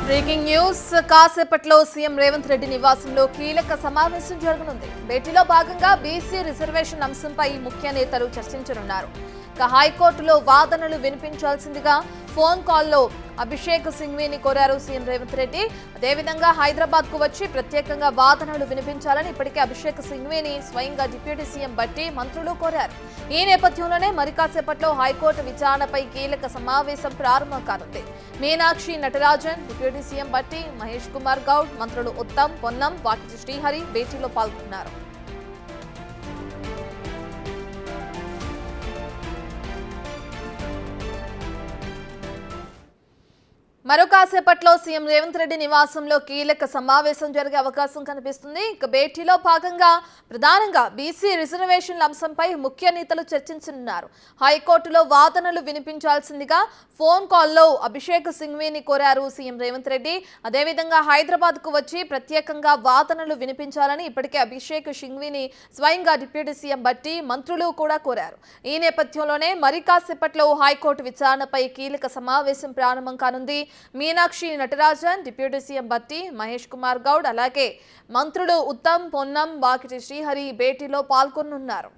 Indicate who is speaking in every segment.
Speaker 1: Breaking news కాసేపట్లో CM Revanth Reddy నివాసంలో కీలక సమావేశం జరగనుంది. భేటీలో భాగంగా బీసీ రిజర్వేషన్ అంశంపై ముఖ్య నేతలు చర్చించనున్నారు. హైకోర్టులో వాదనలు వినిపించాల్సిందిగా ఫోన్ కాల్లో అభిషేక్ సింఘ్వీని కోరారు సీఎం రేవంత్ రెడ్డి. అదేవిధంగా హైదరాబాద్ కు వచ్చి ప్రత్యేకంగా వాదనలు వినిపించాలని ఇప్పటికే అభిషేక్ సింఘ్వీని స్వయంగా డిప్యూటీ సీఎం బట్టి మంత్రులు కోరారు. ఈ నేపథ్యంలోనే మరి కాసేపట్లో హైకోర్టు విచారణపై కీలక సమావేశం ప్రారంభం కానుంది. మీనాక్షి నటరాజన్, డిప్యూటీ సీఎం బట్టి, మహేష్ కుమార్ గౌడ్, మంత్రులు ఉత్తమ్, పొన్నం, వాకిటి శ్రీహరి భేటీలో పాల్గొన్నారు. మరో కాసేపట్లో సీఎం రేవంత్ రెడ్డి నివాసంలో కీలక సమావేశం జరిగే అవకాశం కనిపిస్తుంది. ఇక భేటీలో భాగంగా ప్రధానంగా బీసీ రిజర్వేషన్ల అంశంపై ముఖ్య నేతలు చర్చించనున్నారు. హైకోర్టులో వాదనలు వినిపించాల్సిందిగా ఫోన్ కాల్లో అభిషేక్ సింఘ్వీని కోరారు సీఎం రేవంత్ రెడ్డి. అదేవిధంగా హైదరాబాద్ కు వచ్చి ప్రత్యేకంగా వాదనలు వినిపించాలని ఇప్పటికే అభిషేక్ సింఘ్వీని స్వయంగా డిప్యూటీ సీఎం బట్టి మంత్రులు కూడా కోరారు. ఈ నేపథ్యంలోనే మరి కాసేపట్లో హైకోర్టు విచారణపై కీలక సమావేశం ప్రారంభం కానుంది. మీనాక్షి నటరాజన్, డిప్యూటీ సీఎం బట్టి, మహేష్ కుమార్ గౌడ్, అలాగే మంత్రులు ఉత్తమ్, పొన్నం, వాకిటి శ్రీహరి భేటీలో పాల్గొనున్నారు.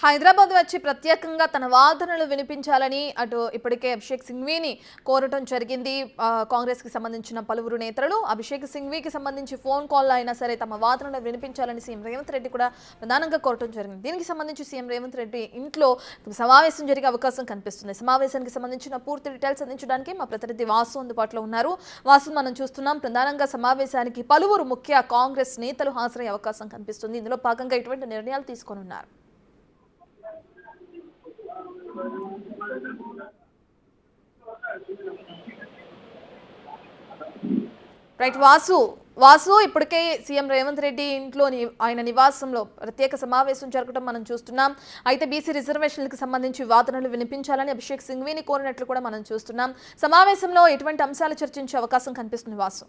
Speaker 1: హైదరాబాద్ వచ్చి ప్రత్యేకంగా తన వాదనలు వినిపించాలని అటు ఇప్పటికే అభిషేక్ సింఘ్వీని కోరటం జరిగింది. కాంగ్రెస్ కి సంబంధించిన పలువురు నేతలు అభిషేక్ సింఘ్వీకి సంబంధించి ఫోన్ కాల్ అయినా సరే తమ వాదనలు వినిపించాలని సీఎం రేవంత్ రెడ్డి కూడా ప్రధానంగా కోరటం జరిగింది. దీనికి సంబంధించి సీఎం రేవంత్ రెడ్డి ఇంట్లో సమావేశం జరిగే అవకాశం కనిపిస్తుంది. సమావేశానికి సంబంధించిన పూర్తి డీటెయిల్స్ అందించడానికి మా ప్రతినిధి వాసు అందుబాటులో ఉన్నారు. వాసు, మనం చూస్తున్నాం ప్రధానంగా సమావేశానికి పలువురు ముఖ్య కాంగ్రెస్ నేతలు హాజరయ్యే అవకాశం కనిపిస్తుంది. ఇందులో భాగంగా ఎటువంటి నిర్ణయాలు తీసుకోనున్నారు? రైట్ వాసు, ఇప్పటికే సీఎం రేవంత్ రెడ్డి ఇంట్లో ఆయన నివాసంలో ప్రత్యేక సమావేశం జరగడం మనం చూస్తున్నాం. అయితే బీసీ రిజర్వేషన్లకు సంబంధించి వాదనలు వినిపించాలని అభిషేక్ సింఘ్వీని కోరినట్లు కూడా మనం చూస్తున్నాం. సమావేశంలో ఎటువంటి అంశాలు చర్చించే అవకాశం కనిపిస్తుంది వాసు?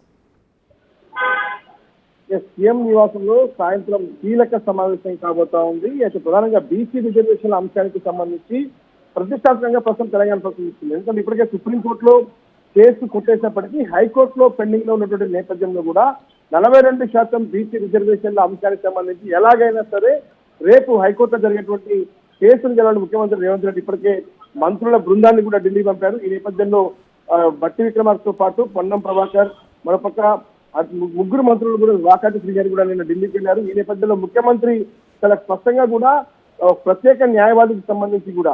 Speaker 2: సీఎం నివాసంలో సాయంత్రం కీలక సమావేశం కాబోతా ఉంది. అయితే ప్రధానంగా బీసీ రిజర్వేషన్ల అంశానికి సంబంధించి ప్రతిష్టాత్మకంగా ప్రస్తుతం తెలంగాణ ప్రశ్నిస్తుంది. ఎందుకంటే ఇప్పటికే సుప్రీంకోర్టులో కేసు కొట్టేసినప్పటికీ హైకోర్టులో పెండింగ్ లో ఉన్నటువంటి నేపథ్యంలో కూడా 42% బీసీ రిజర్వేషన్ల అంశానికి సంబంధించి ఎలాగైనా సరే రేపు హైకోర్టులో జరిగేటువంటి కేసును గెలవాలని ముఖ్యమంత్రి రేవంత్ రెడ్డి ఇప్పటికే మంత్రుల బృందాన్ని కూడా ఢిల్లీ పంపారు. ఈ నేపథ్యంలో బట్టి విక్రమార్కతో పాటు పొన్నం ప్రభాకర్, మరోపక్క ముగ్గురు మంత్రులు కూడా వాకాటి శ్రీహరి కూడా నిన్న ఢిల్లీకి వెళ్ళారు. ఈ నేపథ్యంలో ముఖ్యమంత్రి చాలా స్పష్టంగా కూడా ప్రత్యేక న్యాయవాదికి సంబంధించి కూడా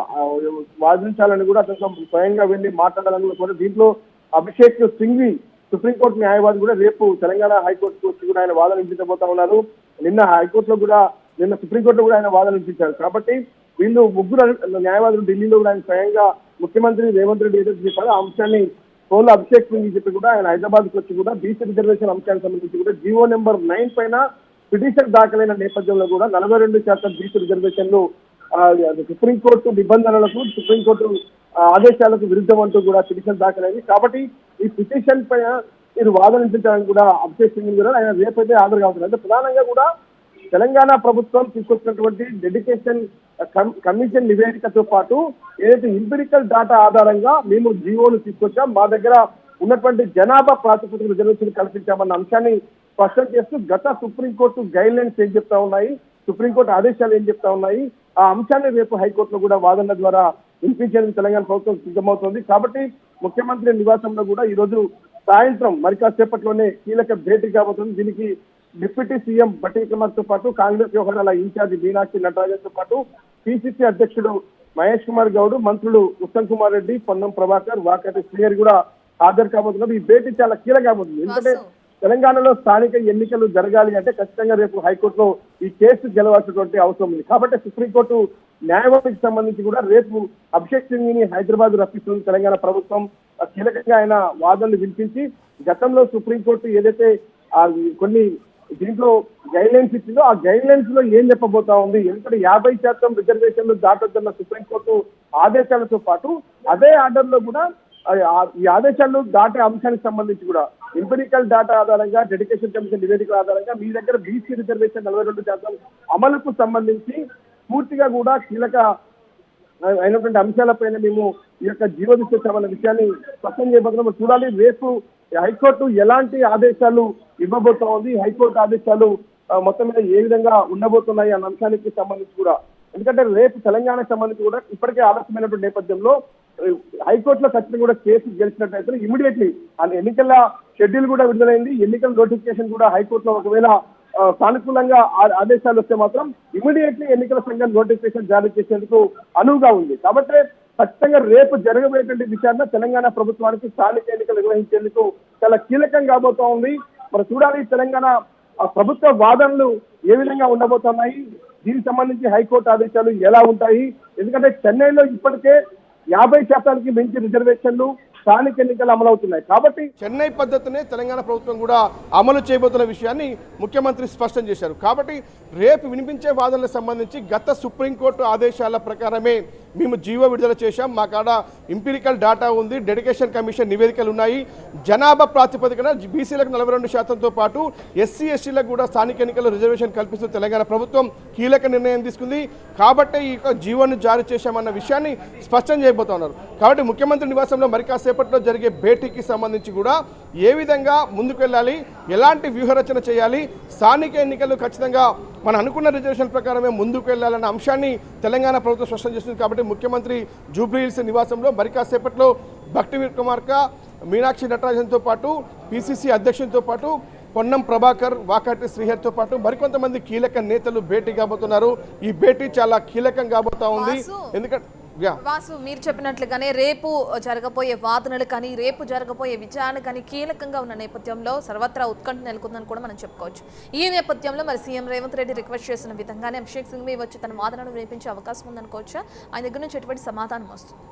Speaker 2: వాదించాలని కూడా అతను స్వయంగా వెళ్ళి మాట్లాడాలని కూడా దీంట్లో అభిషేక్ సింఘ్వి సుప్రీంకోర్టు న్యాయవాది కూడా రేపు తెలంగాణ హైకోర్టుకు వచ్చి కూడా ఆయన వాదన వినిపించబోతా ఉన్నారు. నిన్న సుప్రీంకోర్టులో కూడా ఆయన వాదన వినిపించారు. కాబట్టి వీళ్ళు ముగ్గురు న్యాయవాదులు ఢిల్లీలో కూడా ఆయన స్వయంగా ముఖ్యమంత్రి రేవంత్ రెడ్డి ఏదైతే చెప్పారో ఆ అంశాన్ని ఫోన్లో అభిషేక్ సింఘ్వి చెప్పి కూడా ఆయన హైదరాబాద్కి వచ్చి కూడా బీసీ రిజర్వేషన్ అంశానికి సంబంధించి కూడా జీవో నెంబర్ 9 పైన పిటిషన్ దాఖలైన నేపథ్యంలో కూడా 42% బీసీ రిజర్వేషన్లు సుప్రీంకోర్టు నిబంధనలకు, సుప్రీంకోర్టు ఆదేశాలకు విరుద్ధం అంటూ కూడా పిటిషన్ దాఖలైంది. కాబట్టి ఈ పిటిషన్ పైన మీరు వాదనించడానికి కూడా అభిషేక్ సింఘ్వి కూడా ఆయన రేపైతే హాజరు కావుతున్నారు. అంటే ప్రధానంగా కూడా తెలంగాణ ప్రభుత్వం తీసుకొచ్చినటువంటి డెడికేషన్ కమిషన్ నివేదికతో పాటు ఏదైతే ఎంపిరికల్ డాటా ఆధారంగా మేము జీవోలు తీసుకొచ్చాం, మా దగ్గర ఉన్నటువంటి జనాభా ప్రాతిపదికన రిజర్వేషన్ కల్పించామన్న అంశాన్ని స్పష్టం చేస్తూ గత సుప్రీంకోర్టు గైడ్ లైన్స్ ఏం చెప్తా ఉన్నాయి, సుప్రీంకోర్టు ఆదేశాలు ఏం చెప్తా ఉన్నాయి, ఆ అంశాన్ని రేపు హైకోర్టులో కూడా వాదనల ద్వారా వినిపించేందుకు తెలంగాణ ప్రభుత్వం సిద్ధమవుతోంది. కాబట్టి ముఖ్యమంత్రి నివాసంలో కూడా ఈ రోజు సాయంత్రం మరి కాసేపట్లోనే కీలక భేటీ కాబోతుంది. దీనికి డిప్యూటీ సీఎం బట్టి విక్రమార్కతో పాటు కాంగ్రెస్ వ్యవహారాల ఇన్ఛార్జి మీనాక్షి నటరాజన్తో పాటు పిసిసి అధ్యక్షుడు మహేష్ కుమార్ గౌడ్, మంత్రులు ఉత్తమ్ కుమార్ రెడ్డి, పొన్నం ప్రభాకర్, వాకాటి శ్రీహరి కూడా హాజరు కాబోతున్నారు. ఈ భేటీ చాలా కీలక కాబోతుంది. ఎందుకంటే తెలంగాణలో స్థానిక ఎన్నికలు జరగాలి అంటే ఖచ్చితంగా రేపు హైకోర్టులో ఈ కేసు గెలవాల్సినటువంటి అవసరం ఉంది. కాబట్టి సుప్రీంకోర్టు న్యాయవాదికి సంబంధించి కూడా రేపు అభిషేక్ సింఘ్ని హైదరాబాద్ రప్పిస్తుంది తెలంగాణ ప్రభుత్వం. కీలకంగా ఆయన వాదనలు వినిపించి గతంలో సుప్రీంకోర్టు ఏదైతే కొన్ని దీంట్లో గైడ్ లైన్స్ ఇచ్చిందో ఆ గైడ్ లైన్స్ లో ఏం చెప్పబోతా ఉంది, ఎందుకంటే 50% రిజర్వేషన్లు దాటొద్దన్న సుప్రీంకోర్టు ఆదేశాలతో పాటు అదే ఆర్డర్ లో కూడా ఈ ఆదేశాలు దాటే అంశానికి సంబంధించి కూడా ఎంపిరికల్ డేటా ఆధారంగా, డెడికేషన్ కమిషన్ నివేదికల ఆధారంగా మీ దగ్గర బీసీ రిజర్వేషన్ 42% అమలుకు సంబంధించి పూర్తిగా కూడా కీలక అయినటువంటి అంశాలపైన మేము ఈ యొక్క జీవో తీసుకొచ్చామన్న విషయాన్ని స్పష్టం చేయబోతున్నాం. చూడాలి రేపు హైకోర్టు ఎలాంటి ఆదేశాలు ఇవ్వబోతా ఉంది, హైకోర్టు ఆదేశాలు మొత్తం మీద ఏ విధంగా ఉండబోతున్నాయి అన్న అంశానికి సంబంధించి కూడా. ఎందుకంటే రేపు తెలంగాణకు సంబంధించి కూడా ఇప్పటికే ఆలస్యమైనటువంటి నేపథ్యంలో హైకోర్టులో ఖచ్చితంగా కూడా కేసు గెలిచినట్టయితే ఇమీడియట్లీ ఎన్నికల షెడ్యూల్ కూడా విడుదలైంది, ఎన్నికల నోటిఫికేషన్ కూడా హైకోర్టులో ఒకవేళ సానుకూలంగా ఆదేశాలు వస్తే మాత్రం ఇమీడియట్లీ ఎన్నికల సంఘం నోటిఫికేషన్ జారీ చేసేందుకు అనువుగా ఉంది. కాబట్టి ఖచ్చితంగా రేపు జరగబోయేటువంటి విషయాన్ని తెలంగాణ ప్రభుత్వానికి స్థానిక ఎన్నికలు నిర్వహించేందుకు చాలా కీలకం కాబోతా ఉంది. మరి చూడాలి తెలంగాణ ప్రభుత్వ వాదనలు ఏ విధంగా ఉండబోతున్నాయి, దీనికి సంబంధించి హైకోర్టు ఆదేశాలు ఎలా ఉంటాయి. ఎందుకంటే చెన్నైలో ఇప్పటికే 50% మించి రిజర్వేషన్లు స్థానిక ఎన్నికలు అమలవుతున్నాయి. కాబట్టి
Speaker 3: చెన్నై పద్ధతినే తెలంగాణ ప్రభుత్వం కూడా అమలు చేయబోతున్న విషయాన్ని ముఖ్యమంత్రి స్పష్టం చేశారు. కాబట్టి రేపు వినిపించే వాదనలకు సంబంధించి గత సుప్రీంకోర్టు ఆదేశాల ప్రకారమే మేము జీవో విడుదల చేశాం, మా కాడ ఎంపిరికల్ డేటా ఉంది, డెడికేషన్ కమిషన్ నివేదికలు ఉన్నాయి, జనాభా ప్రాతిపదికన బీసీలకు 42%తో పాటు ఎస్సీ ఎస్టీలకు కూడా స్థానిక ఎన్నికల్లో రిజర్వేషన్ కల్పిస్తూ తెలంగాణ ప్రభుత్వం కీలక నిర్ణయం తీసుకుంది. కాబట్టి ఈ జీవోను జారీ చేశామన్న విషయాన్ని స్పష్టం చేయబోతున్నారు. కాబట్టి ముఖ్యమంత్రి నివాసంలో మరి కాసేపట్లో జరిగే భేటీకి సంబంధించి కూడా ఏ విధంగా ముందుకు వెళ్ళాలి, ఎలాంటి వ్యూహరచన చేయాలి, స్థానిక ఎన్నికలు ఖచ్చితంగా మనం అనుకున్న రిజర్వేషన్ ప్రకారమే ముందుకు వెళ్ళాలన్న అంశాన్ని తెలంగాణ ప్రభుత్వం స్పష్టం చేస్తుంది. కాబట్టి ముఖ్యమంత్రి జూబ్లీహిల్స్ నివాసంలో మరి కాసేపట్లో భక్తి విక్రమార్క, మీనాక్షి నటరాజన్తో పాటు పిసిసి అధ్యక్షునితో పాటు పొన్నం ప్రభాకర్, వాకాటి శ్రీహరితో పాటు మరికొంతమంది కీలక నేతలు భేటీ కాబోతున్నారు. ఈ భేటీ చాలా కీలకం కాబోతా ఉంది. ఎందుకంటే
Speaker 1: వాసు మీరు చెప్పినట్లుగానే రేపు జరగబోయే వాదనలు కానీ రేపు జరగబోయే విచారణ కానీ కీలకంగా ఉన్న నేపథ్యంలో సర్వత్రా ఉత్కంఠ నెలకొందని కూడా మనం చెప్పుకోవచ్చు. ఈ నేపథ్యంలో మరి సీఎం రేవంత్ రెడ్డి రిక్వెస్ట్ చేసిన విధంగానే అభిషేక్ సింఘ్వి వచ్చి తన వాదనను వినిపించే అవకాశం ఉందనుకోవచ్చు. ఆయన దగ్గర నుంచి ఎటువంటి సమాధానం వస్తుంది?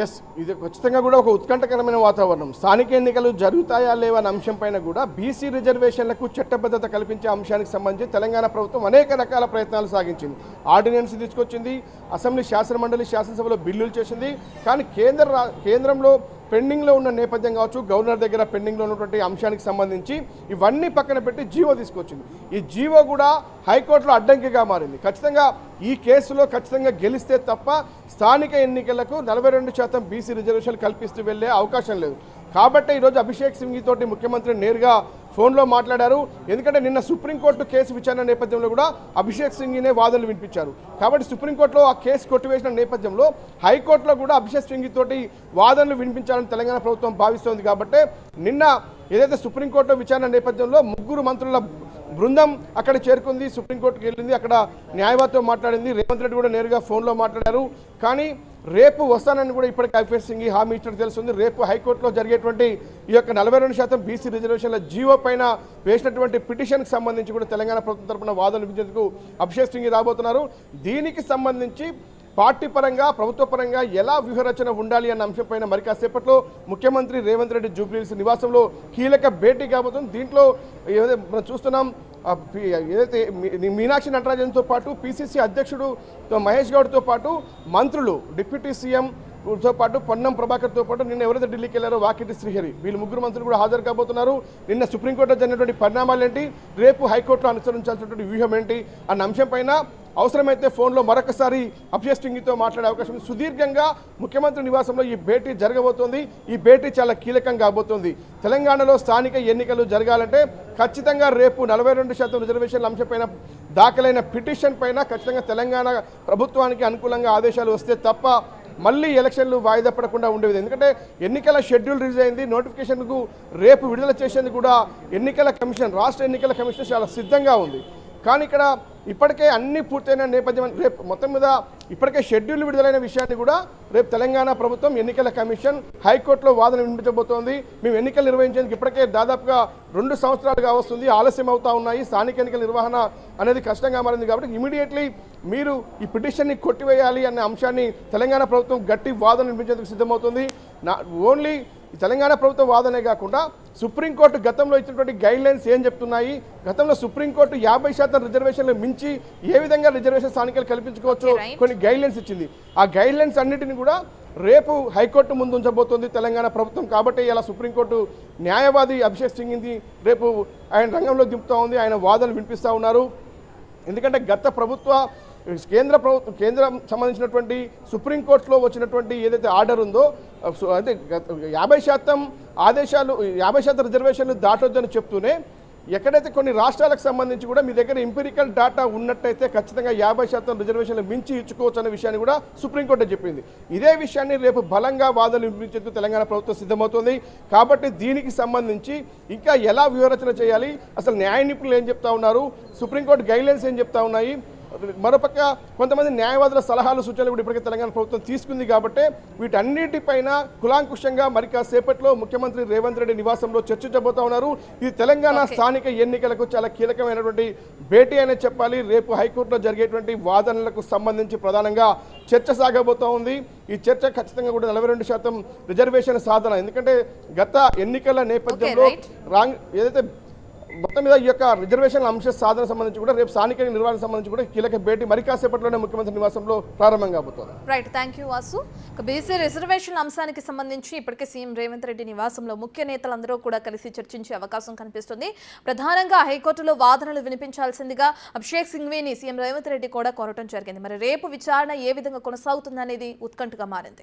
Speaker 3: ఎస్, ఇది ఖచ్చితంగా కూడా ఒక ఉత్కంఠకరమైన వాతావరణం. స్థానిక ఎన్నికలు జరుగుతాయా లేవా అనే అంశం పైన కూడా బీసీ రిజర్వేషన్లకు చట్టబద్ధత కల్పించే అంశానికి సంబంధించి తెలంగాణ ప్రభుత్వం అనేక రకాల ప్రయత్నాలు సాగించింది. ఆర్డినెన్స్ తీసుకొచ్చింది, అసెంబ్లీ శాసనమండలి శాసనసభలో బిల్లులు చేసింది. కానీ కేంద్రంలో పెండింగ్లో ఉన్న నేపథ్యం కావచ్చు, గవర్నర్ దగ్గర పెండింగ్లో ఉన్నటువంటి అంశానికి సంబంధించి ఇవన్నీ పక్కన పెట్టి జీవో తీసుకొచ్చింది. ఈ జీవో కూడా హైకోర్టులో అడ్డంకిగా మారింది. ఖచ్చితంగా ఈ కేసులో ఖచ్చితంగా గెలిస్తే తప్ప స్థానిక ఎన్నికలకు 42% బీసీ రిజర్వేషన్లు కల్పిస్తూ వెళ్లే అవకాశం లేదు. కాబట్టి ఈరోజు అభిషేక్ సింఘ్వి తోటి ముఖ్యమంత్రి నేరుగా ఫోన్లో మాట్లాడారు. ఎందుకంటే నిన్న సుప్రీంకోర్టు కేసు విచారణ నేపథ్యంలో కూడా అభిషేక్ సింఘ్వినే వాదనలు వినిపించారు. కాబట్టి సుప్రీంకోర్టులో ఆ కేసు కొట్టివేసిన నేపథ్యంలో హైకోర్టులో కూడా అభిషేక్ సింఘ్వి తోటి వాదనలు వినిపించాలని తెలంగాణ ప్రభుత్వం భావిస్తోంది. కాబట్టి నిన్న ఏదైతే సుప్రీంకోర్టు విచారణ నేపథ్యంలో 3 మంత్రుల బృందం అక్కడ చేరుకుంది, సుప్రీంకోర్టుకి వెళ్ళింది, అక్కడ న్యాయవాదితో మాట్లాడింది. రేవంత్ రెడ్డి కూడా నేరుగా ఫోన్లో మాట్లాడారు. కానీ రేపు వస్తానని కూడా ఇప్పటికే అభిషేక్ సింఘ్వి హామీ ఇచ్చినట్టు తెలుస్తుంది. రేపు హైకోర్టులో జరిగేటువంటి ఈ యొక్క 42% బీసీ రిజర్వేషన్ల జీవో పైన వేసినటువంటి పిటిషన్కి సంబంధించి కూడా తెలంగాణ ప్రభుత్వం తరఫున వాదనలు వినిపించేందుకు అభిషేక్ సింఘ్వి రాబోతున్నారు. దీనికి సంబంధించి పార్టీ పరంగా, ప్రభుత్వ పరంగా ఎలా వ్యూహరచన ఉండాలి అన్న అంశంపైన మరి కాసేపట్లో ముఖ్యమంత్రి రేవంత్ రెడ్డి జూబ్లీహిల్స్ నివాసంలో కీలక భేటీ కాబోతుంది. దీంట్లో ఏదైతే మనం చూస్తున్నాం, ఏదైతే మీనాక్షి నటరాజన్తో పాటు పిసిసి అధ్యక్షుడు మహేష్ గౌడ్తో పాటు మంత్రులు, డిప్యూటీ సీఎం తో పాటు పొన్నం ప్రభాకర్తో పాటు నిన్న ఎవరైతే ఢిల్లీకి వెళ్ళారో వాకిటి శ్రీహరి, వీళ్ళు 3 మంత్రులు కూడా హాజరు కాబోతున్నారు. నిన్న సుప్రీంకోర్టులో జరిగినటువంటి పరిణామాలు ఏంటి, రేపు హైకోర్టులో అనుసరించాల్సినటువంటి వ్యూహం ఏంటి అన్న అంశం పైన అవసరమైతే ఫోన్లో మరొకసారి అభిషేక్ సింఘ్వితో మాట్లాడే అవకాశం ఉంది. సుదీర్ఘంగా ముఖ్యమంత్రి నివాసంలో ఈ భేటీ జరగబోతోంది. ఈ భేటీ చాలా కీలకం కాబోతోంది. తెలంగాణలో స్థానిక ఎన్నికలు జరగాలంటే ఖచ్చితంగా రేపు 42% రిజర్వేషన్ల అంశంపైన దాఖలైన పిటిషన్ పైన ఖచ్చితంగా తెలంగాణ ప్రభుత్వానికి అనుకూలంగా ఆదేశాలు వస్తే తప్ప మళ్ళీ ఎలక్షన్లు వాయిదా పడకుండా ఉండేది. ఎందుకంటే ఎన్నికల షెడ్యూల్ రిలీజ్ అయింది, నోటిఫికేషన్కు రేపు విడుదల చేసేందుకు కూడా ఎన్నికల కమిషన్, రాష్ట్ర ఎన్నికల కమిషన్ చాలా సిద్ధంగా ఉంది. కానీ ఇక్కడ ఇప్పటికే అన్ని పూర్తయిన నేపథ్యం, రేపు మొత్తం మీద ఇప్పటికే షెడ్యూల్ విడుదలైన విషయాన్ని కూడా రేపు తెలంగాణ ప్రభుత్వం ఎన్నికల కమిషన్ హైకోర్టులో వాదన వినిపించబోతోంది. మేము ఎన్నికలు నిర్వహించేందుకు ఇప్పటికే దాదాపుగా 2 సంవత్సరాలుగా వస్తుంది, ఆలస్యం అవుతా ఉన్నాయి, స్థానిక ఎన్నికల నిర్వహణ అనేది కష్టంగా మారింది. కాబట్టి ఇమీడియట్లీ మీరు ఈ పిటిషన్ని కొట్టివేయాలి అనే అంశాన్ని తెలంగాణ ప్రభుత్వం గట్టి వాదన వినిపించేందుకు సిద్ధమవుతుంది. ఓన్లీ ఈ తెలంగాణ ప్రభుత్వ వాదనే కాకుండా సుప్రీంకోర్టు గతంలో ఇచ్చినటువంటి గైడ్లైన్స్ ఏం చెప్తున్నాయి, గతంలో సుప్రీంకోర్టు 50% రిజర్వేషన్లు మించి ఏ విధంగా రిజర్వేషన్ స్థానికలు కల్పించుకోవచ్చు కొన్ని గైడ్లైన్స్ ఇచ్చింది. ఆ గైడ్లైన్స్ అన్నిటిని కూడా రేపు హైకోర్టు ముందు ఉంచబోతోంది తెలంగాణ ప్రభుత్వం. కాబట్టి ఇలా సుప్రీంకోర్టు న్యాయవాది అభిషేక్ సింఘ్ని రేపు ఆయన రంగంలో దింపుతూ ఉంది, ఆయన వాదనలు వినిపిస్తూ ఉన్నారు. ఎందుకంటే గత కేంద్రం సంబంధించినటువంటి సుప్రీంకోర్టులో వచ్చినటువంటి ఏదైతే ఆర్డర్ ఉందో అంటే 50% ఆదేశాలు 50% రిజర్వేషన్లు దాటొద్దని చెప్తూనే ఎక్కడైతే కొన్ని రాష్ట్రాలకు సంబంధించి కూడా మీ దగ్గర ఎంపిరికల్ డేటా ఉన్నట్టయితే ఖచ్చితంగా 50% రిజర్వేషన్లు మించి ఇచ్చుకోవచ్చు అనే విషయాన్ని కూడా సుప్రీంకోర్టు చెప్పింది. ఇదే విషయాన్ని రేపు బలంగా వాదనలు వినిపించేందుకు తెలంగాణ ప్రభుత్వం సిద్ధమవుతుంది. కాబట్టి దీనికి సంబంధించి ఇంకా ఎలా వ్యూహరచన చేయాలి, అసలు న్యాయ నిపుణులు ఏం చెప్తా ఉన్నారు, సుప్రీంకోర్టు గైడ్లైన్స్ ఏం చెప్తా ఉన్నాయి, మరోపక్క కొంతమంది న్యాయవాదుల సలహాలు సూచనలు కూడా ఇప్పటికే తెలంగాణ ప్రభుత్వం తీసుకుంది. కాబట్టి వీటన్నిటిపైన కులాంకుషంగా మరి కాసేపట్లో ముఖ్యమంత్రి రేవంత్ రెడ్డి నివాసంలో చర్చించబోతా ఉన్నారు. ఇది తెలంగాణ స్థానిక ఎన్నికలకు చాలా కీలకమైనటువంటి భేటీ అనే చెప్పాలి. రేపు హైకోర్టులో జరిగేటువంటి వాదనలకు సంబంధించి ప్రధానంగా చర్చ సాగబోతా ఉంది. ఈ చర్చ ఖచ్చితంగా కూడా 42% రిజర్వేషన్ సాధన, ఎందుకంటే గత ఎన్నికల నేపథ్యంలో ఏదైతే మొత్తం మీద ఈ యొక్క రిజర్వేషన్ల అంశ సాధన సంబంధించి కూడా రేపు స్థానిక నిర్వహణ సంబంధించి కూడా కీలక భేటీ మరి కాసేపట్లోనే ముఖ్యమంత్రి నివాసంలో ప్రారంభం కాబోతోంది.
Speaker 1: Right, thank you Vasu. BC reservation అంశానికి సంబంధించి ఇప్పటికే సీఎం రేవంత్ రెడ్డి నివాసంలో ముఖ్య నేతలందరూ కూడా కలిసి చర్చించే అవకాశం కనిపిస్తుంది. ప్రధానంగా హైకోర్టులో వాదనలు వినిపించాల్సిందిగా అభిషేక్ సింఘ్వీని సీఎం రేవంత్ రెడ్డి కూడా కోరటం జరిగింది. మరి రేపు విచారణ ఏ విధంగా కొనసాగుతుందనేది ఉత్కంఠగా మారింది.